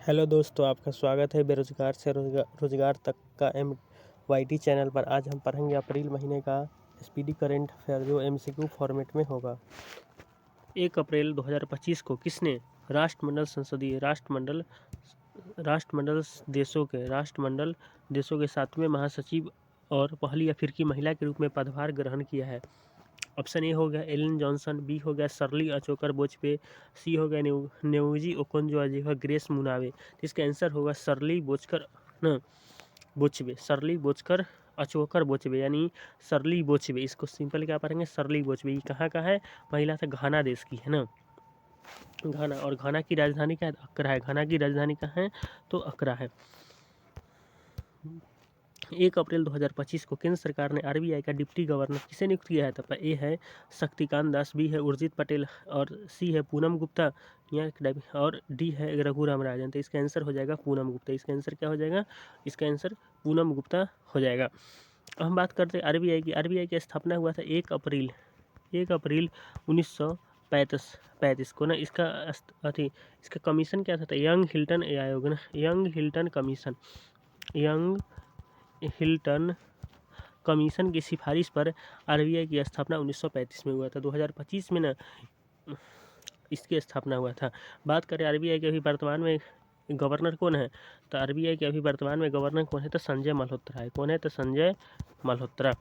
Hello दोस्तों, आपका स्वागत है बेरोजगार से रोजगार तक का MYT चैनल पर। आज हम पढ़ेंगे अप्रैल महीने का स्पीडी करंट अफेयर जो MCQ फॉर्मेट में होगा। 1 अप्रैल 2025 को किसने राष्ट्रमंडल देशों के 7वें महासचिव और पहली अफ्रीकी महिला के रूप में पदभार ग्रहण किया है? ऑप्शन ए हो गया एलन जॉनसन, बी हो गया शर्ली अचोकर बोचपे, सी हो गया नेउजी ओकोनजो, ग्रेस मुनावे। तो इसका आंसर होगा शर्ली बोचकर अचोकर बोचबे, यानी शर्ली बोचबे। इसको सिंपल क्या पढ़ेंगे, शर्ली बोचबे। ये कहाँ का है? महिला था घाना देश की है ना, घाना। और घाना की राजधानी क्या है? अक्रा है। घाना की राजधानी कहाँ है? तो अक्रा है। 1 अप्रैल 2025 को केंद्र सरकार ने RBI का डिप्टी गवर्नर किसे नियुक्त किया है? तो ए है शक्तिकांत दास, बी है उर्जित पटेल, और सी है पूनम गुप्ता, और डी है रघुराम राजन। तो इसका आंसर हो जाएगा पूनम गुप्ता। इसका आंसर क्या हो जाएगा? इसका आंसर पूनम गुप्ता हो जाएगा। अब हम बात करते हैं RBI की। RBI की स्थापना हुआ था 1 अप्रैल 1935 को ना। इसका कमीशन क्या था? यंग हिल्टन आयोग ना, यंग हिल्टन कमीशन की सिफारिश पर RBI की स्थापना 1935 में हुआ था। 2025 में ना इसकी स्थापना हुआ था। बात करें RBI के अभी वर्तमान में गवर्नर कौन है? तो RBI के अभी वर्तमान में गवर्नर कौन है? तो संजय मल्होत्रा है। कौन है? तो संजय मल्होत्रा।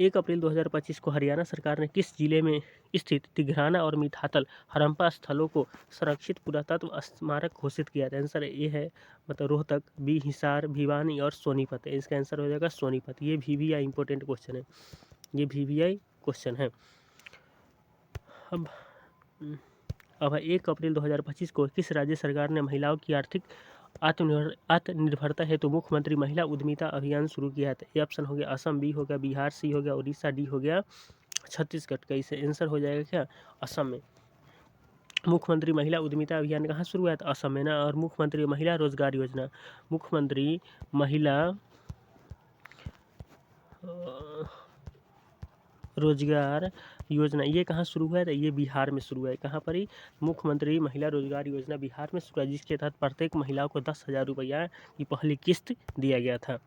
1 अप्रैल 2025 को हरियाणा सरकार ने किस जिले में स्थित तिघराना और मिठातल हड़प्पा स्थलों को संरक्षित पुरातत्व स्मारक घोषित किया था? आंसर ए है मतलब रोहतक, बी हिसार, भिवानी और सोनीपत। इसका आंसर हो जाएगा सोनीपत। ये VVI इंपॉर्टेंट क्वेश्चन है, ये VVI क्वेश्चन है। अब 1 अप्रैल 2025 को किस राज्य सरकार ने महिलाओं की आर्थिक आत्मनिर्भरता हेतु मुख्यमंत्री महिला उद्यमिता अभियान शुरू किया है? ए ऑप्शन हो गया असम, बी हो गया बिहार, सी हो गया उड़ीसा, डी हो गया छत्तीसगढ़ का। इसे आंसर हो जाएगा क्या? असम में। मुख्यमंत्री महिला उद्यमिता अभियान कहाँ शुरू हुआ है? असम में ना। और मुख्यमंत्री महिला रोजगार योजना, मुख्यमंत्री महिला रोजगार योजना, ये कहाँ शुरू हुआ है? तो ये बिहार में शुरू है। कहाँ पर? ही मुख्यमंत्री महिला रोजगार योजना बिहार में शुरू है, जिसके तहत प्रत्येक महिला को 10,000 रुपया की पहली किस्त दिया गया था।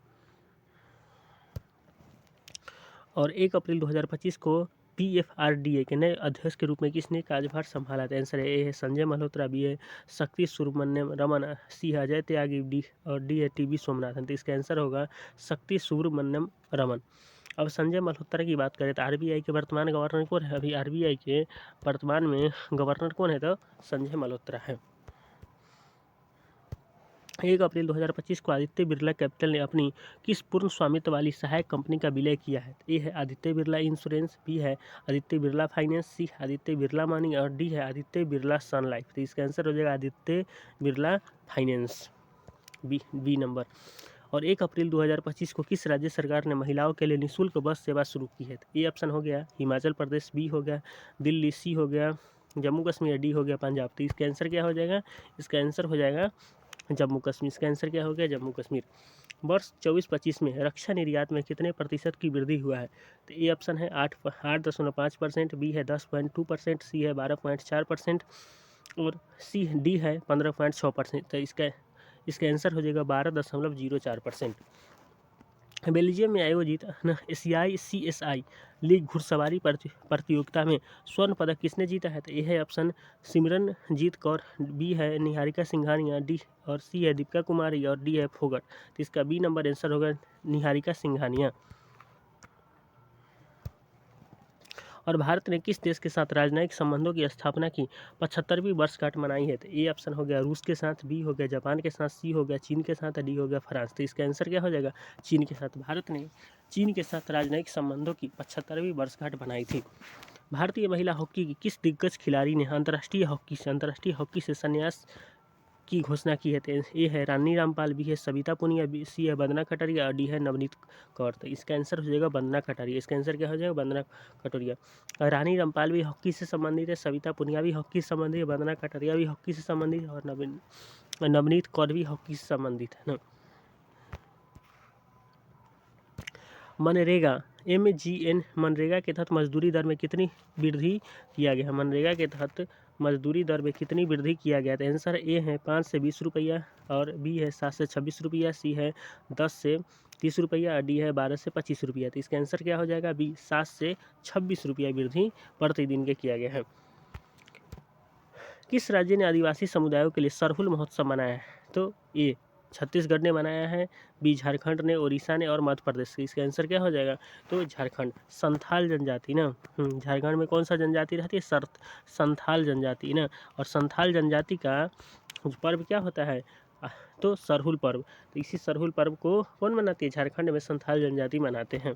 और 1 अप्रैल 2025 को PFRDA के नए अध्यक्ष के रूप में किसने कार्यभार संभाला था? आंसर ए है संजय मल्होत्रा, बी है शक्ति सुब्रमण्यम रमन, सी है अजय त्यागी, डी और डी है TB सोमनाथन। तो इसका आंसर होगा शक्ति सुब्रमण्यम रमन। अब संजय मल्होत्रा की बात करें तो RBI के वर्तमान गवर्नर कौन है? अभी RBI के वर्तमान में गवर्नर कौन है? तो संजय मल्होत्रा है। 1 अप्रैल 2025 को आदित्य बिरला कैपिटल ने अपनी किस पूर्ण स्वामित्व वाली सहायक कंपनी का विलय किया है? ए है आदित्य बिरला इंश्योरेंस, बी है आदित्य बिरला फाइनेंस, सी आदित्य बिरला मनी और डी है आदित्य बिरला सन लाइफ। तो इसका आंसर हो जाएगा Aditya Birla finance, B number. और 1 अप्रैल 2025 को किस राज्य सरकार ने महिलाओं के लिए निःशुल्क बस सेवा शुरू की है? ए ऑप्शन हो गया हिमाचल प्रदेश, बी हो गया दिल्ली, सी हो गया जम्मू कश्मीर, डी हो गया पंजाब। तो इसका आंसर क्या हो जाएगा? इसका आंसर हो जाएगा जम्मू कश्मीर। इसका आंसर क्या हो गया? जम्मू कश्मीर। वर्ष 24-25 में रक्षा निर्यात में कितने प्रतिशत की वृद्धि हुआ है? तो ए ऑप्शन है 8.5%, बी है 10.2%, सी है 12.4% और डी है 15.6%। तो इसका आंसर हो जाएगा 12.04%। बेल्जियम में आयोजित एशियाई CSI लीग घुड़सवारी प्रतियोगिता में स्वर्ण पदक किसने जीता है? तो ए है ऑप्शन सिमरनजीत कौर, बी है निहारिका सिंघानिया, डी और सी है दीपिका कुमारी और डी है फोगट। तो इसका बी नंबर आंसर होगा निहारिका सिंघानिया। और भारत ने किस देश के साथ राजनयिक संबंधों की स्थापना की 75वीं वर्षगांठ मनाई है? तो ए ऑप्शन हो गया रूस के साथ, बी हो गया जापान के साथ, सी हो गया चीन के साथ, डी हो गया फ्रांस। तो इसका आंसर क्या हो जाएगा? चीन के साथ। भारत ने चीन के साथ राजनयिक संबंधों की 75वीं वर्षगांठ बनाई थी। भारतीय महिला हॉकी की किस दिग्गज खिलाड़ी ने अंतर्राष्ट्रीय हॉकी से संन्यास की घोषणा की है? तो ए है रानी रामपाल, बी है सविता पुनिया, बी सी है वंदना कटारिया और डी है नवनीत कौर। तो इसका आंसर हो जाएगा वंदना कटारिया। इसका आंसर क्या हो जाएगा? वंदना कटारिया। रानी रामपाल भी हॉकी से संबंधित है, सविता पुनिया भी हॉकी से संबंधित है, वंदना कटारिया भी हॉकी से संबंधित है और नवनीत कौर भी हॉकी से संबंधित है ना। मनरेगा MGN मनरेगा के तहत मजदूरी दर में कितनी वृद्धि किया गया है? मनरेगा के तहत मजदूरी दर में कितनी वृद्धि किया गया? तो आंसर ए है 5 से 20 रुपया, और बी है 7 से 26 रुपया, सी है 10 से 30 रुपया, और डी है 12 से 25 रुपया। तो इसका आंसर क्या हो जाएगा? बी 7 से 26 रुपया वृद्धि प्रतिदिन के किया गया है। किस राज्य ने आदिवासी समुदायों के लिए सरहुल महोत्सव मनाया है? तो ए छत्तीसगढ़ ने मनाया है, बी झारखंड ने, उड़ीसा ने और मध्य प्रदेश। इसका आंसर क्या हो जाएगा? तो झारखंड। संथाल जनजाति ना, झारखंड में कौन सा जनजाति रहती है? संथाल जनजाति ना। और संथाल जनजाति का पर्व क्या होता है? तो सरहुल पर्व। तो इसी सरहुल पर्व को कौन मनाती है? झारखंड में संथाल जनजाति मनाते हैं।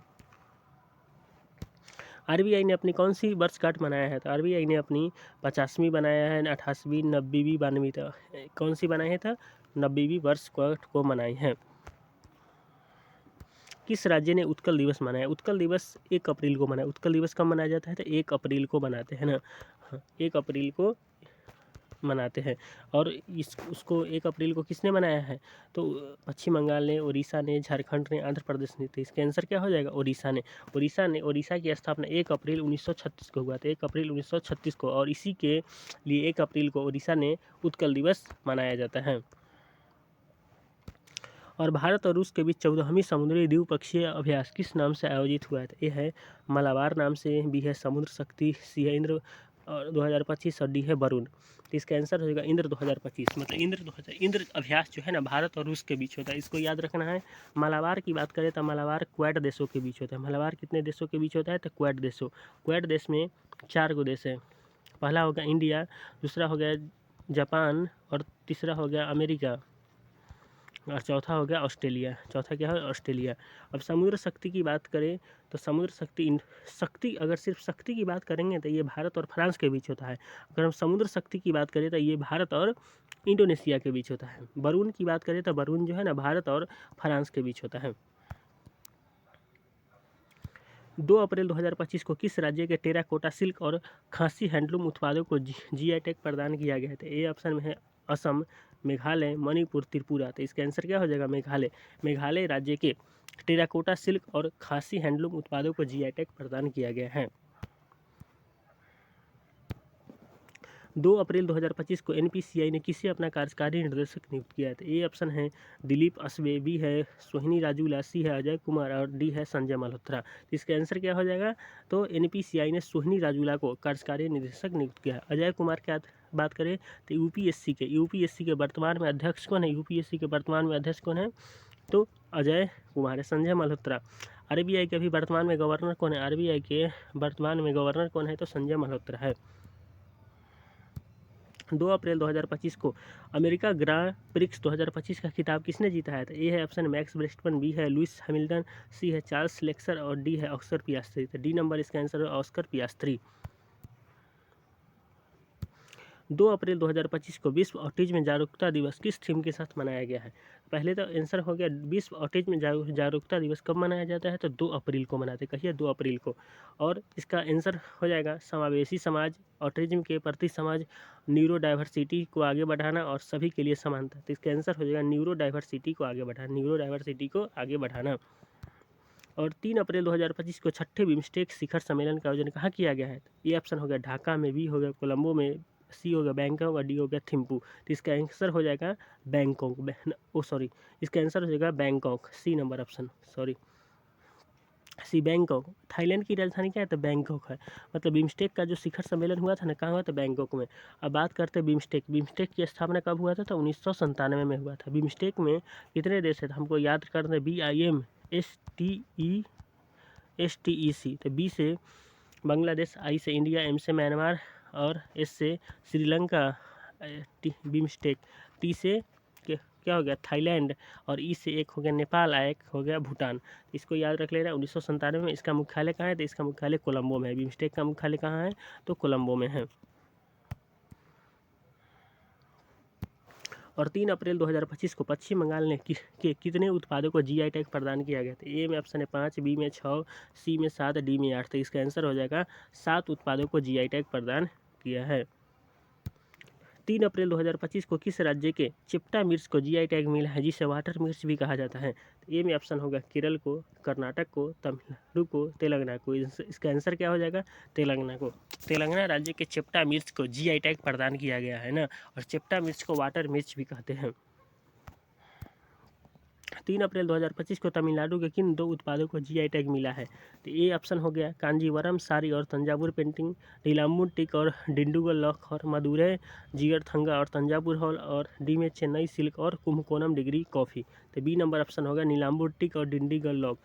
आरबीआई ने अपनी कौन सी वर्षगांठ मनाया है? तो आरबीआई ने अपनी 50वीं बनाया है, 88वीं, 90वीं, 92वीं। तो कौन सी बनाई है? था 90वीं वर्षगांठ को मनाई है। किस राज्य ने उत्कल दिवस मनाया? उत्कल दिवस 1 अप्रैल को मनाया। उत्कल दिवस कब मनाया जाता है? तो 1 अप्रैल को मनाते हैं ना। 1 अप्रैल को मनाते हैं। और उसको 1 अप्रैल को किसने मनाया है? तो पश्चिम बंगाल ने, उड़ीसा ने, झारखंड ने, आंध्र प्रदेश ने। तो इसका आंसर क्या हो जाएगा? उड़ीसा ने। उड़ीसा की स्थापना 1 अप्रैल 1936 को हुआ था, 1 अप्रैल 1936 को। और इसी के लिए 1 अप्रैल को उड़ीसा ने उत्कल दिवस मनाया जाता है। और भारत और रूस के बीच 14वीं समुद्री द्विपक्षीय अभ्यास किस नाम से आयोजित हुआ है? ए है मलाबार नाम से, बी है समुद्र शक्ति, सी है इंद्र 2025 और डी है वरुण। तो इसका आंसर हो जाएगा इंद्र 2025। मतलब इंद्र अभ्यास जो है ना भारत और रूस के बीच होता है, इसको याद रखना है। मलाबार की बात करें तो मलाबार क्वाड देशों के बीच होता है। मलाबार कितने देशों के बीच होता है? तो क्वाड देशों। क्वाड देश में 4 गो देश है। पहला हो गया इंडिया, दूसरा हो गया जापान, और तीसरा हो गया अमेरिका, और चौथा हो गया ऑस्ट्रेलिया। चौथा क्या है? ऑस्ट्रेलिया। अब समुद्र शक्ति की बात करें तो समुद्र शक्ति अगर सिर्फ शक्ति की बात करेंगे तो ये भारत और फ्रांस के बीच होता है। अगर हम समुद्र शक्ति की बात करें तो ये भारत और इंडोनेशिया के बीच होता है। वरुण की बात करें तो वरुण जो है ना भारत और फ्रांस के बीच होता है। 2 अप्रैल 2025 को किस राज्य के टेराकोटा सिल्क और खासी हैंडलूम उत्पादों को जीआई टैग प्रदान किया गया है? तो ए ऑप्शन में है असम, मेघालय, मणिपुर, त्रिपुरा। तो इसका आंसर क्या हो जाएगा? मेघालय। मेघालय राज्य के टेराकोटा सिल्क और खासी हैंडलूम उत्पादों को जीआई टैग प्रदान किया गया है। 2 अप्रैल 2025 को एनपीसीआई ने किसे अपना कार्यकारी निर्देशक नियुक्त किया है? तो ए ऑप्शन है दिलीप असबे, बी है सोहिनी राजूला, सी है अजय कुमार और डी है संजय मल्होत्रा। तो इसका आंसर क्या हो जाएगा? तो एनपीसीआई ने सोहिनी राजूला को कार्यकारी निर्देशक नियुक्त किया है। अजय कुमार क्या बात करें तो यूपीएससी के वर्तमान में अध्यक्ष कौन है? यूपीएससी के वर्तमान में अध्यक्ष कौन है? तो अजय कुमार है। संजय मल्होत्रा। आरबीआई के अभी वर्तमान में गवर्नर कौन है? आरबीआई के वर्तमान में गवर्नर कौन है? तो संजय मल्होत्रा है। 2 अप्रैल 2025 को अमेरिका ग्रां प्रिक्स 2025 का खिताब किसने जीता है? तो ए है ऑप्शन मैक्स वर्स्टेपन, बी है लुइस हैमिल्टन, सी है चार्ल्स लेक्सर और डी है ऑस्कर पियास्त्री। तो डी नंबर इसका आंसर है ऑस्कर पियास्त्री। 2 अप्रैल 2025 को विश्व ऑटिज्म जागरूकता दिवस किस थीम के साथ मनाया गया है? पहले तो आंसर हो गया विश्व ऑटिज्म जागरूकता दिवस कब मनाया जाता है? तो 2 अप्रैल को मनाते। कहिए 2 अप्रैल को। और इसका आंसर हो जाएगा समावेशी समाज, ऑटिज्म के प्रति समाज, न्यूरो डाइवर्सिटी को आगे बढ़ाना और सभी के लिए समानता। तो इसका आंसर हो जाएगा न्यूरो डाइवर्सिटी को आगे बढ़ाना, न्यूरो डाइवर्सिटी को आगे बढ़ाना। और 3 अप्रैल 2025 को 6ठे बिम्स्टेक शिखर सम्मेलन का आयोजन कहाँ किया गया है? ये ऑप्शन हो गया ढाका में, बी हो गया कोलंबो में, सी हो गया बैंकॉक और डी हो गया थिम्पू। तो इसका आंसर हो जाएगा बैंकॉक। इसका आंसर हो जाएगा बैंकॉक, सी नंबर ऑप्शन, सी बैंकॉक। थाईलैंड की राजधानी क्या है? तो बैंकॉक है। मतलब बिम्स्टेक का जो शिखर सम्मेलन हुआ था ना, कहाँ हुआ था? बैंकॉक में। अब बात करते हैं बिम्स्टेक की स्थापना कब हुआ था? तो 1997 में हुआ था। बिम्स्टेक में कितने देश है? तो हमको याद करना है BIM STEC। तो बी से बांग्लादेश, आई से इंडिया, एम से म्यांमार और एस से श्रीलंका। बिम्स्टेक। टी से क्या हो गया? थाईलैंड। और ई से एक हो गया नेपाल, एक हो गया भूटान। इसको याद रख लेना। 1997 में। इसका मुख्यालय कहाँ है? तो इसका मुख्यालय कोलंबो में है। बिम्स्टेक का मुख्यालय कहाँ है? तो कोलंबो में है। और 3 अप्रैल 2025 को पश्चिम बंगाल ने के कितने उत्पादों को जीआई टैग प्रदान किया गया था? ए में ऑप्शन है 5, बी में 6, सी में 7, डी में 8। तो इसका आंसर हो जाएगा 7 उत्पादों को जीआई टैग प्रदान किया है। 3 अप्रैल 2025 को किस राज्य के चिप्टा मिर्च को जीआई टैग मिला है जिसे वाटर मिर्च भी कहा जाता है? तो ए में ऑप्शन होगा केरल को, कर्नाटक को, तमिलनाडु को, तेलंगाना को। इसका आंसर क्या हो जाएगा? तेलंगाना को। तेलंगाना राज्य के चिप्टा मिर्च को जीआई टैग प्रदान किया गया है ना, और चिप्टा मिर्च को वाटर मिर्च भी कहते हैं। 3 अप्रैल 2025 को तमिलनाडु के किन 2 उत्पादों को जीआई टैग मिला है? तो ए ऑप्शन हो गया कांजीवरम साड़ी और तंजावुर पेंटिंग, नीलाम्बूर टिक और डिंडुगल लॉक, और मदुरै जिगरथंगा और तंजावुर हॉल, और डी में चेन्नई सिल्क और कुंभकोणम डिग्री कॉफ़ी। तो बी नंबर ऑप्शन होगा नीलाम्बूर टिक और डिंडीगल लॉक।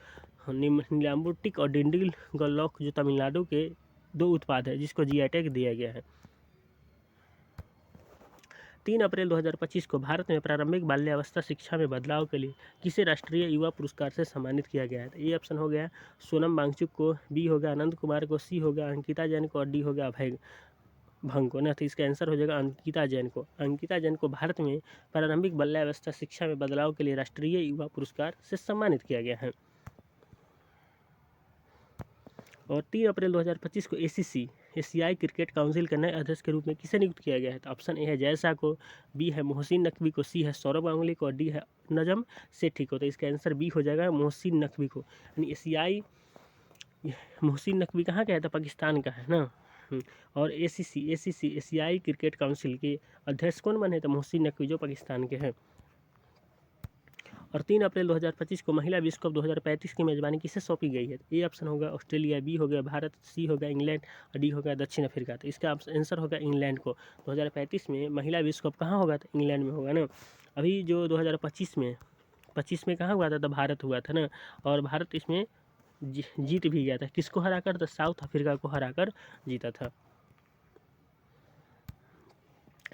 नीलाम्बूर टिक और डिंडीगल लॉक जो तमिलनाडु के 2 उत्पाद है जिसको जीआई टैग दिया गया है। 3 अप्रैल 2025 को भारत में प्रारंभिक बाल्यावस्था शिक्षा में बदलाव के लिए किसे राष्ट्रीय युवा पुरस्कार से सम्मानित किया गया है? ए ऑप्शन हो गया सोनम वांगचुक को, बी हो गया आनंद कुमार को, सी हो गया अंकिता जैन को, और डी हो गया अभय भंग को ना। तो इसका आंसर हो जाएगा अंकिता जैन को। अंकिता जैन को भारत में प्रारंभिक बाल्यावस्था शिक्षा में बदलाव के लिए राष्ट्रीय युवा पुरस्कार से सम्मानित किया गया है। और 3 अप्रैल 2025 को एसीसी एशियाई क्रिकेट काउंसिल के नए अध्यक्ष के रूप में किसे नियुक्त किया गया है? तो ऑप्शन ए है जय शाह को, बी है मोहसिन नकवी को, सी है सौरभ गांगुली को, और डी है नजम सेठी को। तो इसका आंसर बी हो जाएगा मोहसिन नकवी को। यानी एशियाई, मोहसिन नकवी कहाँ का है? तो पाकिस्तान का है ना। और एसीसी एशियाई क्रिकेट काउंसिल के अध्यक्ष कौन बने? तो मोहसिन नकवी जो पाकिस्तान के हैं। और 3 अप्रैल 2025 को महिला विश्व कप 2035 की मेजबानी किसे सौंपी गई है? ए ऑप्शन होगा ऑस्ट्रेलिया, बी हो गया भारत, सी हो गया इंग्लैंड, और डी हो गया दक्षिण अफ्रीका। तो इसका आंसर होगा इंग्लैंड को। 2035 में महिला विश्व कप कहाँ होगा? तो इंग्लैंड में होगा ना। अभी जो 2025 में कहाँ हुआ था? तो भारत हुआ था ना, और भारत इसमें जीत भी गया था। किसको हराकर? तो साउथ अफ्रीका को हराकर जीता था।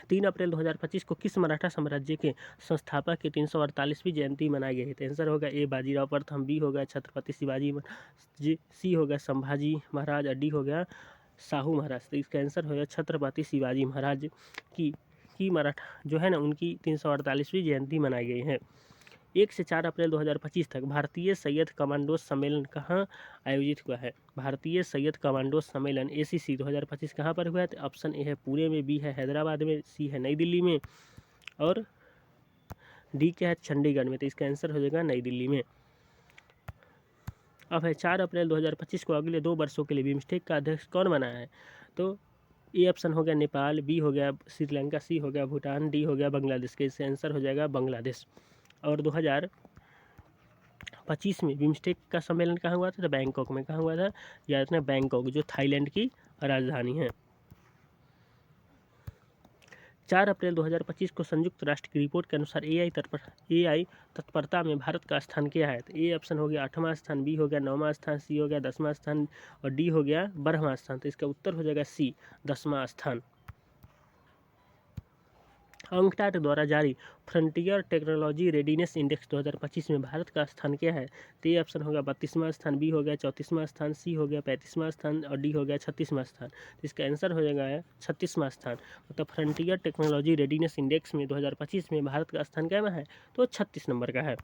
3 अप्रैल 2025 को किस मराठा साम्राज्य के संस्थापक की 348वीं जयंती मनाई गई है? तो आंसर होगा ए बाजीराव प्रथम, बी हो गया छत्रपति शिवाजी जी, सी हो गया संभाजी महाराज, और डी हो गया शाहू महाराज। तो इसका आंसर हो गया छत्रपति शिवाजी महाराज की मराठा जो है ना उनकी 348वीं जयंती मनाई गई है। 1 से 4 अप्रैल 2025 तक भारतीय सैयद कमांडोज सम्मेलन कहाँ आयोजित हुआ है? भारतीय सैयद कमांडोज सम्मेलन ACC 2025 कहाँ पर हुआ है? तो ऑप्शन ए है पुणे में, बी है हैदराबाद में, सी है नई दिल्ली में, और डी क्या है चंडीगढ़ में। तो इसका आंसर हो जाएगा नई दिल्ली में। अब है 4 अप्रैल 2025 को अगले 2 वर्षों के लिए बिम्स्टेक का अध्यक्ष कौन बना है? तो ए ऑप्शन हो गया नेपाल, बी हो गया श्रीलंका, सी हो गया भूटान, डी हो गया बांग्लादेश। के इसका आंसर हो जाएगा बांग्लादेश। और 2025 में बिम्स्टेक का सम्मेलन कहाँ हुआ था? तो बैंकॉक में। कहाँ हुआ था? याद रखना बैंकॉक जो थाईलैंड की राजधानी है। 4 अप्रैल 2025 को संयुक्त राष्ट्र की रिपोर्ट के अनुसार AI तत्परता में भारत का स्थान क्या है? तो ए ऑप्शन हो गया 8वां स्थान, बी हो गया 9वां स्थान, सी हो गया 10वां स्थान, और डी हो गया 12वां स्थान। तो इसका उत्तर हो जाएगा सी 10वां स्थान। अंकटाट द्वारा जारी फ्रंटियर टेक्नोलॉजी रेडीनेस इंडेक्स 2025 में भारत का स्थान क्या है? तो ये ऑप्शन होगा 32वां स्थान, बी हो गया 34वां स्थान, सी हो गया 35वां स्थान, और डी हो गया 36वां स्थान। तो इसका आंसर हो जाएगा 36वां स्थान। मतलब फ्रंटियर टेक्नोलॉजी रेडीनेस इंडेक्स में 2025 में भारत का स्थान क्या है? तो 36 नंबर का है।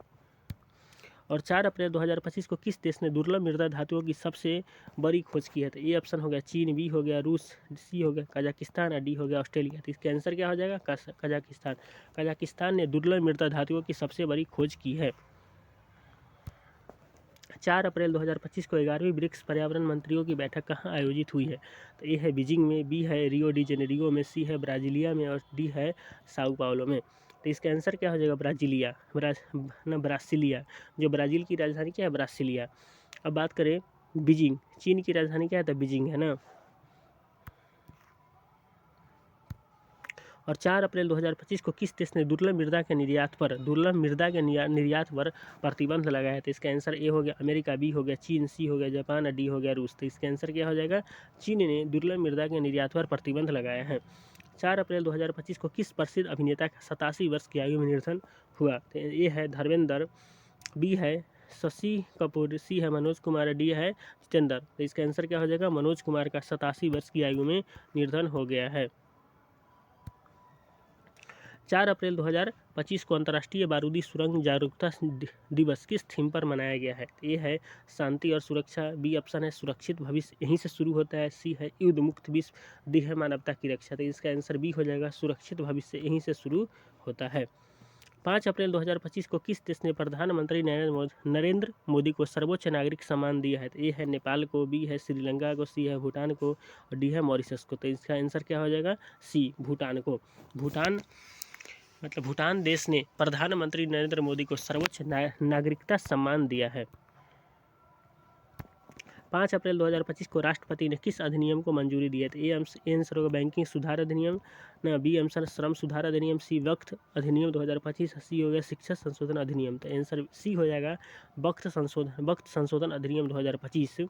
और 4 अप्रैल 2025 को किस देश ने दुर्लभ मृदा धातुओं की सबसे बड़ी खोज की है? तो ए ऑप्शन हो गया चीन, बी हो गया रूस, सी हो गया कजाकिस्तान, और डी हो गया ऑस्ट्रेलिया। तो इसका आंसर क्या हो जाएगा? कजाकिस्तान। कजाकिस्तान ने दुर्लभ मृदा धातुओं की सबसे बड़ी खोज की है। 4 अप्रैल 2025 को 11वीं ब्रिक्स पर्यावरण मंत्रियों की बैठक कहाँ आयोजित हुई है? तो ए है बीजिंग में, बी है रियो डी जेनेरियो में, सी है ब्राजीलिया में, और डी है साओ पाउलो में। तो इसका आंसर क्या हो जाएगा? ब्रासीलिया। जो ब्राज़ील की राजधानी क्या है? ब्रासीलिया। अब बात करें बीजिंग, चीन की राजधानी क्या है? तो बीजिंग है ना। और 4 अप्रैल 2025 को किस देश ने दुर्लभ मृदा के निर्यात पर प्रतिबंध लगाया है? तो इसका आंसर ए हो गया अमेरिका, बी हो गया चीन, सी हो गया जापान, और डी हो गया रूस। तो इसका आंसर क्या हो जाएगा? चीन ने दुर्लभ मृदा के निर्यात पर प्रतिबंध लगाया है। 4 अप्रैल 2025 को किस प्रसिद्ध अभिनेता का 87 वर्ष की आयु में निधन हुआ? तो ये है धर्मेंद्र, बी है शशि कपूर, सी है मनोज कुमार, डी है जितेंद्र। तो इसका आंसर क्या हो जाएगा? मनोज कुमार का 87 वर्ष की आयु में निधन हो गया है। 4 अप्रैल 2025 को अंतर्राष्ट्रीय बारूदी सुरंग जागरूकता दिवस किस थीम पर मनाया गया है? ए है शांति और सुरक्षा, बी ऑप्शन है सुरक्षित भविष्य यहीं से शुरू होता है, सी है युद्ध मुक्त विश्व, डी है मानवता की रक्षा। तो इसका आंसर बी हो जाएगा, सुरक्षित भविष्य यहीं से शुरू होता है। 5 अप्रैल 2025 को किस देश ने प्रधानमंत्री नरेंद्र मोदी को सर्वोच्च नागरिक सम्मान दिया है? तो ए है नेपाल को, बी है श्रीलंका को, सी है भूटान को और डी है मॉरिशस को। तो इसका आंसर क्या हो जाएगा? सी, भूटान को। भूटान देश ने प्रधानमंत्री नरेंद्र मोदी को सर्वोच्च नागरिकता सम्मान दिया है। 5 अप्रैल 2025 को राष्ट्रपति ने किस अधिनियम को मंजूरी दी है? तो ए आंसर होगा बैंकिंग सुधार अधिनियम, ना बी आंसर श्रम सुधार अधिनियम, सी वक्त अधिनियम 2025, सी हो गया शिक्षा संशोधन अधिनियम। तो आंसर सी हो जाएगा वक्त संशोधन अधिनियम 2025।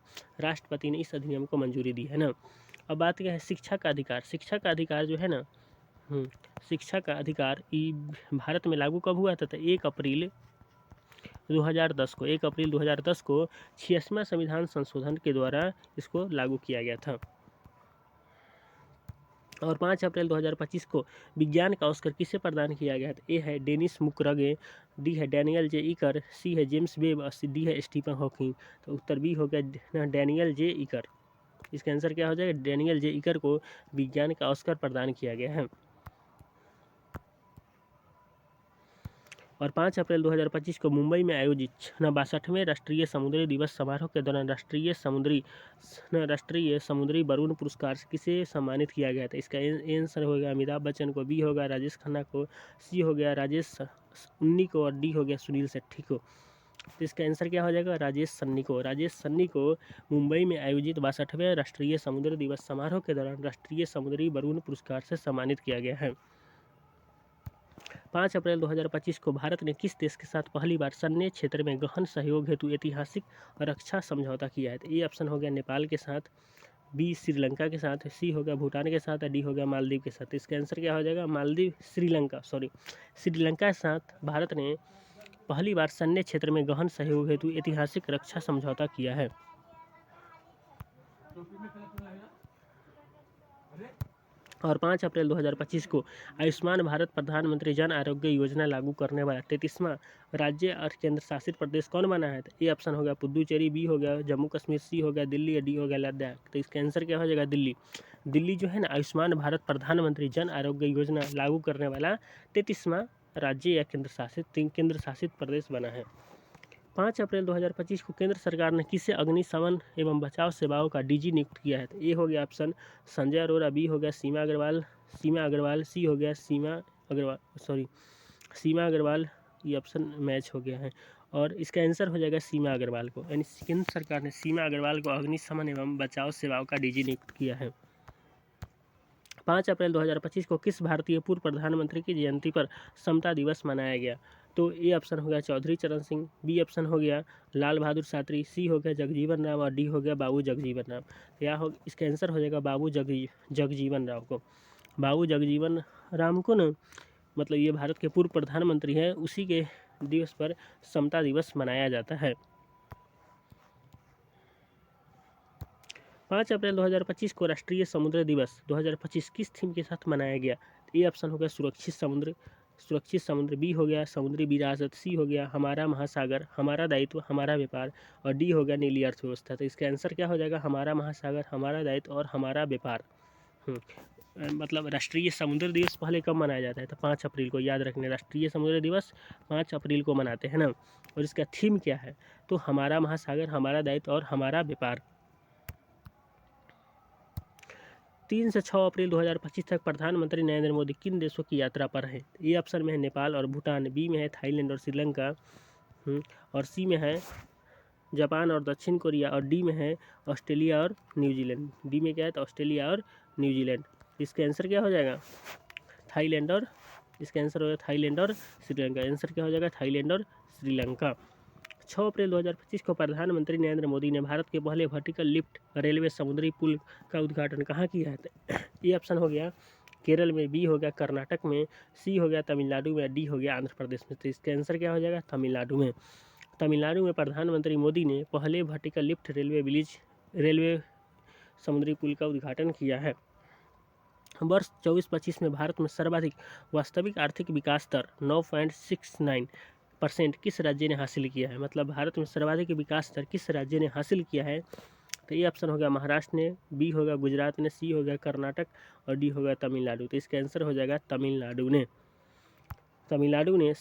राष्ट्रपति ने इस अधिनियम को मंजूरी दी है ना। अब बात क्या है शिक्षा का अधिकार। शिक्षा का अधिकार जो है ना, शिक्षा का अधिकार भारत में लागू कब हुआ था? तो 1 अप्रैल 2010 को 86वां संविधान संशोधन के द्वारा इसको लागू किया गया था। और 5 अप्रैल 2025 को विज्ञान का ऑस्कर किसे प्रदान किया गया था? ए है डेनिस मुक्वेगे, डी है डैनियल जे इकर, सी है जेम्स वेब और डी है स्टीफन हॉकिंग। तो उत्तर बी हो गया डैनियल जे इकर। इसका आंसर क्या हो जाएगा? डैनियल जे इकर को विज्ञान का ऑस्कर प्रदान किया गया है। और 5 अप्रैल 2025 को मुंबई में आयोजित 62वें राष्ट्रीय समुद्री दिवस समारोह के दौरान राष्ट्रीय समुद्री बरूद पुरस्कार से किसे सम्मानित किया गया था? इसका आंसर होगा अमिताभ बच्चन को, बी होगा राजेश खन्ना को, सी हो गया राजेश उन्नी को और डी हो गया सुनील शेट्टी को। तो इसका आंसर क्या हो जाएगा? राजेश सन्नी को। राजेश सन्नी को मुंबई में आयोजित 62वें राष्ट्रीय समुद्री दिवस समारोह के दौरान राष्ट्रीय समुद्री बरूद पुरस्कार से सम्मानित किया गया है। 5 अप्रैल 2025 को भारत ने किस देश के साथ पहली बार सैन्य क्षेत्र में गहन सहयोग हेतु ऐतिहासिक रक्षा समझौता किया है? तो ए ऑप्शन हो गया नेपाल के साथ, बी श्रीलंका के साथ, सी हो गया भूटान के साथ और डी हो गया मालदीव के साथ। इसका आंसर क्या हो जाएगा? श्रीलंका के साथ भारत ने पहली बार सैन्य क्षेत्र में गहन सहयोग हेतु ऐतिहासिक रक्षा समझौता किया है। और 5 अप्रैल 2025 को आयुष्मान भारत प्रधानमंत्री जन आरोग्य योजना लागू करने वाला 33वां राज्य और केंद्र शासित प्रदेश कौन बना है? तो ए ऑप्शन हो गया पुदुचेरी, बी हो गया जम्मू कश्मीर, सी हो गया दिल्ली और डी हो गया लद्दाख। तो इसका आंसर क्या हो जाएगा? दिल्ली। दिल्ली जो है ना आयुष्मान भारत प्रधानमंत्री जन आरोग्य योजना लागू करने वाला 33वां राज्य या केंद्र शासित प्रदेश बना है। 5 अप्रैल 2025 को केंद्र सरकार ने किसे अग्निशमन एवं बचाव सेवाओं का डीजी नियुक्त किया है? तो ए हो गया ऑप्शन संजय अरोरा, बी हो गया सीमा अग्रवाल, सी हो गया सीमा अग्रवाल। ये ऑप्शन मैच हो गया है और इसका आंसर हो जाएगा सीमा अग्रवाल को। यानी केंद्र सरकार ने सीमा अग्रवाल को अग्निशमन एवं बचाव सेवाओं का डीजी नियुक्त किया है। 5 अप्रैल 2025 को किस भारतीय पूर्व प्रधानमंत्री की जयंती पर समता दिवस मनाया गया? तो ए ऑप्शन हो गया चौधरी चरण सिंह, बी ऑप्शन हो गया लाल बहादुर शास्त्री, सी हो गया जगजीवन राम और डी हो गया बाबू जगजीवन राम। या हो इसका आंसर हो जाएगा बाबू जगजीवन राम को। बाबू जगजीवन राम को न मतलब ये भारत के पूर्व प्रधानमंत्री हैं, उसी के दिवस पर समता दिवस मनाया जाता है। 5 अप्रैल 2025 को राष्ट्रीय समुद्र दिवस 2025 किस थीम के साथ मनाया गया? ए ऑप्शन हो गया सुरक्षित समुद्र, बी हो गया समुद्री विरासत, सी हो गया हमारा महासागर, हमारा दायित्व, हमारा व्यापार और डी हो गया नीली अर्थव्यवस्था। तो इसका आंसर क्या हो जाएगा? हमारा महासागर, हमारा दायित्व और हमारा व्यापार। मतलब राष्ट्रीय समुद्र दिवस पहले कब मनाया जाता है? तो 5 अप्रैल को। याद रखने राष्ट्रीय समुद्र दिवस 5 अप्रैल को मनाते हैं ना। और इसका थीम क्या है? तो हमारा महासागर, हमारा दायित्व और हमारा व्यापार। 3 से 6 अप्रैल 2025 तक प्रधानमंत्री नरेंद्र मोदी किन देशों की यात्रा पर हैं? ए ऑप्शन में है नेपाल और भूटान, बी में है थाईलैंड और श्रीलंका और सी में है जापान और दक्षिण कोरिया और डी में है ऑस्ट्रेलिया और न्यूजीलैंड। डी में क्या है? तो ऑस्ट्रेलिया और न्यूजीलैंड। इसका आंसर क्या हो जाएगा? थाईलैंड और इसका आंसर हो जाएगा थाईलैंड और श्रीलंका। आंसर क्या हो जाएगा? थाईलैंड और श्रीलंका। 6 अप्रैल 2025 को प्रधानमंत्री नरेंद्र मोदी ने भारत के पहले वर्टिकल लिफ्ट रेलवे समुद्री पुल का उद्घाटन कहाँ किया है? ये ऑप्शन हो गया केरल में, बी हो गया कर्नाटक में, सी हो गया तमिलनाडु में, डी हो गया आंध्र प्रदेश में। तो इसका आंसर क्या हो जाएगा? तमिलनाडु में। तमिलनाडु में प्रधानमंत्री मोदी ने पहले वर्टिकल लिफ्ट रेलवे समुद्री पुल का उद्घाटन किया है। वर्ष 24-25 में भारत में सर्वाधिक वास्तविक आर्थिक विकास दर 9.69% किस राज्य ने हासिल किया है? मतलब भारत में सर्वाधिक विकास दर किस राज्य ने हासिल किया है? तो ये ऑप्शन हो गया महाराष्ट्र ने, बी हो गया गुजरात ने, सी हो गया कर्नाटक और डी हो गया तमिलनाडु। तो इसका आंसर हो जाएगा तमिलनाडु ने। तमिलनाडु ने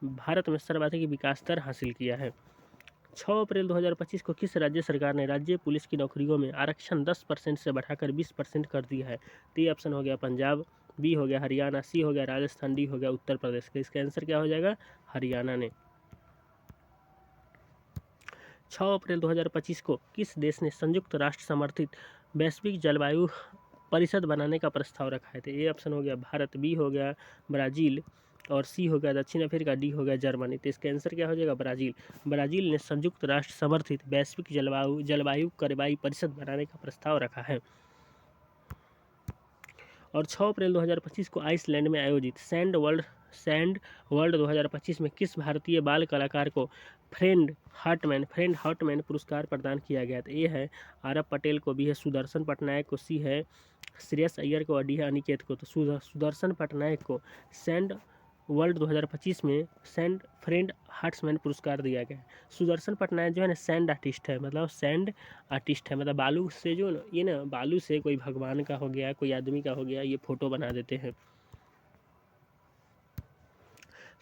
भारत में सर्वाधिक विकास दर हासिल किया है। 6 अप्रैल 2025 को किस राज्य सरकार ने राज्य पुलिस की नौकरियों में आरक्षण 10% से बढ़ाकर 20% कर दिया है? तो ये ऑप्शन हो गया पंजाब, बी हो गया हरियाणा, सी हो गया राजस्थान, डी हो गया उत्तर प्रदेश। का इसका आंसर क्या हो जाएगा? हरियाणा ने। 6 अप्रैल 2025 को किस देश ने संयुक्त राष्ट्र समर्थित वैश्विक जलवायु परिषद बनाने का प्रस्ताव रखा है? तो ए ऑप्शन हो गया भारत, बी हो गया ब्राज़ील और सी हो गया दक्षिण अफ्रीका, डी हो गया जर्मनी। तो इसका आंसर क्या हो जाएगा? ब्राज़ील। ब्राज़ील ने संयुक्त राष्ट्र समर्थित वैश्विक जलवायु कार्रवाई परिषद बनाने का प्रस्ताव रखा है। और 6 अप्रैल 2025 को आइसलैंड में आयोजित सैंड वर्ल्ड 2025 में किस भारतीय बाल कलाकार को फ्रेंड हार्टमैन पुरस्कार प्रदान किया गया? तो ए है आरव पटेल को, बी है सुदर्शन पटनायक को, सी है श्रेयस अय्यर को और डी है अनिकेत को। तो सुदर्शन पटनायक को सैंड वर्ल्ड 2025 में सैंड फ्रेंड हार्ट्समैन पुरस्कार दिया गया है। सुदर्शन पटनायक जो है ना सैंड आर्टिस्ट है, मतलब सैंड आर्टिस्ट है, मतलब बालू से जो ये ना बालू से कोई भगवान का हो गया, कोई आदमी का हो गया, ये फोटो बना देते हैं।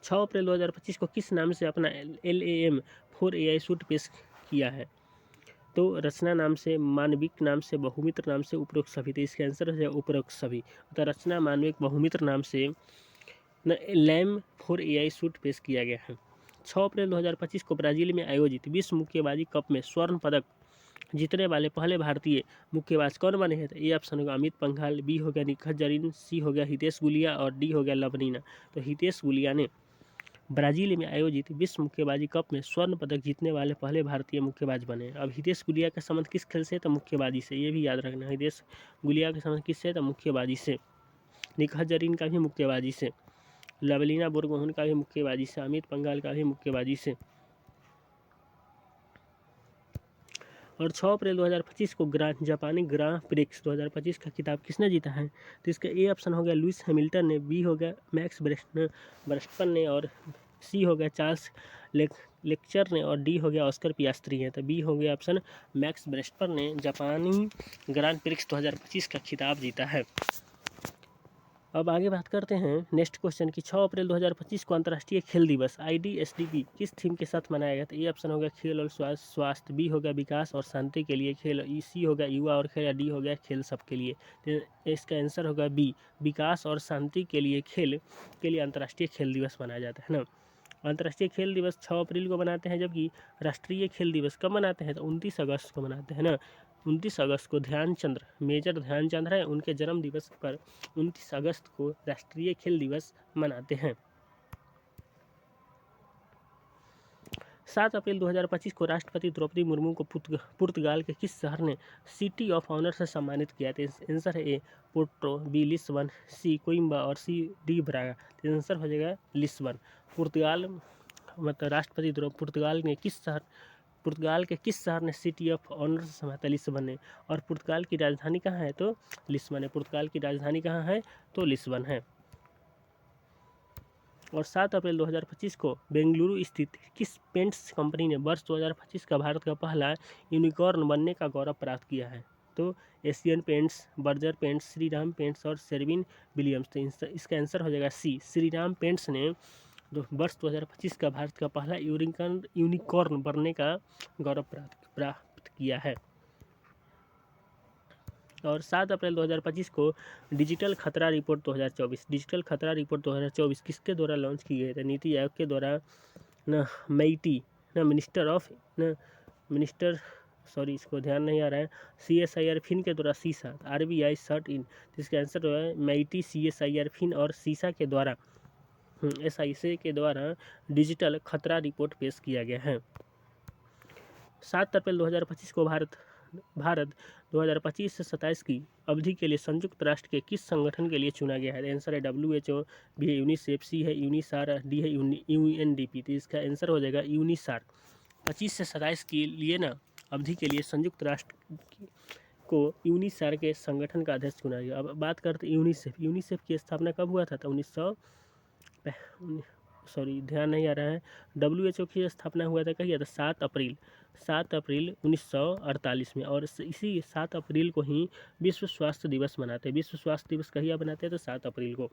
6 अप्रैल 2025 को किस नाम से अपना LAM 4AI सूट पेश किया है? तो रचना नाम से, मानविक नाम से, बहुमित्र नाम से, उपरोक्त सभी। तो इसका आंसर है उपरोक्त सभी। तो रचना, मानविक, बहुमित्र नाम से LAM 4AI सूट पेश किया गया है। 6 अप्रैल 2025 को ब्राज़ील में आयोजित विश्व मुक्केबाजी कप में स्वर्ण पदक जीतने वाले पहले भारतीय मुक्केबाज कौन बने हैं? तो ए ऑप्शन होगा अमित पंघाल, बी हो गया निखत जरीन, सी हो गया हितेश गुलिया और डी हो गया लवलीना। तो हितेश गुलिया ने ब्राज़ील में आयोजित विश्व मुक्केबाजी कप में स्वर्ण पदक जीतने वाले पहले भारतीय मुक्केबाज बने। अब हितेश गुलिया का संबंध किस खेल से? तो मुक्केबाजी से। ये भी याद रखना, हितेश गुलिया का संबंध किससे? तो मुक्केबाजी से। निखत जरीन का भी मुक्केबाजी से, लवलीना बोरगोहन का भी मुक्केबाजी से, अमित पंघाल का भी मुक्केबाजी से। और 6 अप्रैल 2025 को जापानी ग्रां प्रिक्स 2025 का खिताब किसने जीता है? तो इसका ए ऑप्शन हो गया लुइस हैमिल्टन ने, बी हो गया मैक्स वर्स्टैपेन ने और सी हो गया चार्ल्स लेक्चर ने और डी हो गया ऑस्कर पियास्त्री है। तो बी हो गया ऑप्शन मैक्स वर्स्टैपेन ने जापानी ग्रां प्रिक्स 2025 का खिताब जीता है। अब आगे बात करते हैं नेक्स्ट क्वेश्चन की। 6 अप्रैल 2025 को अंतर्राष्ट्रीय खेल दिवस IDSDP किस थीम के साथ मनाया गया? तो ए ऑप्शन हो गया खेल और स्वास्थ्य, बी हो गया विकास और शांति के लिए खेल, सी हो गया युवा और खेल, या डी हो गया खेल सबके लिए। तो इसका आंसर होगा बी, विकास और शांति के लिए खेल के लिए अंतर्राष्ट्रीय खेल दिवस मनाया जाता है ना। अंतर्राष्ट्रीय खेल दिवस 6 अप्रैल को मनाते हैं, जबकि राष्ट्रीय खेल दिवस कब मनाते हैं? तो 29 अगस्त को मनाते हैं ना। 29 अगस्त को मेजर ध्यानचंद है, उनके जन्म दिवस पर 29 अगस्त को राष्ट्रीय खेल दिवस मनाते हैं। 7 अप्रैल 2025 को राष्ट्रपति द्रौपदी मुर्मू को पुर्तगाल के किस शहर ने सिटी ऑफ ऑनर से सम्मानित किया? तो आंसर है ए पोर्टो, बी लिस्बन, सी कोइम्बा और सी डी ब्रागा। तो आंसर हो जाएगा लिस्बन। पुर्तगाल मतलब राष्ट्रपति पुर्तगाल के किस शहर ने सिटी ऑफ ऑनर से सम्मानित? लिस्बन ने। और पुर्तगाल की राजधानी कहाँ है? तो लिस्बन है। पुर्तगाल की राजधानी कहाँ है? तो लिस्बन है। और 7 अप्रैल 2025 को बेंगलुरु स्थित किस पेंट्स कंपनी ने वर्ष 2025 का भारत का पहला यूनिकॉर्न बनने का गौरव प्राप्त किया है? तो Asian paints, Berger paints, Shriram paints और शेरविन विलियम्स। तो इसका आंसर हो जाएगा सी, श्रीराम पेंट्स ने वर्ष 2025 का भारत का पहला यूनिकॉर्न बनने का गौरव प्राप्त किया है। और 7 अप्रैल 2025 को डिजिटल खतरा रिपोर्ट 2024 किसके द्वारा लॉन्च की गई? है नीति आयोग के द्वारा, इसको ध्यान नहीं आ रहा है, CSIR फिन के द्वारा, सीसा, RBI शट इन। जिसका आंसर है मैटी, CSIR फिन और सीसा के द्वारा, SIC के द्वारा डिजिटल खतरा रिपोर्ट पेश किया गया है। 7 अप्रैल 2025 को भारत 2025 से 27 की अवधि के लिए संयुक्त राष्ट्र के किस संगठन के लिए चुना गया है? आंसर है WHO, बी है यूनिसेफ, सी है यूनिसार, डी है UNDP। तो इसका आंसर हो जाएगा यूनिसार। 25 से 27 के लिए ना अवधि के लिए संयुक्त राष्ट्र को यूनिसार के संगठन का अध्यक्ष चुना गया। अब बात करते यूनिसेफ। यूनिसेफ की स्थापना कब हुआ था? तो 1900 ध्यान नहीं आ रहा है। WHO की स्थापना हुआ था कहिए तो 7 अप्रैल 1948 में। और इसी 7 अप्रैल को ही विश्व स्वास्थ्य दिवस मनाते हैं। विश्व स्वास्थ्य दिवस कहिए बनाते हैं? तो 7 अप्रैल को।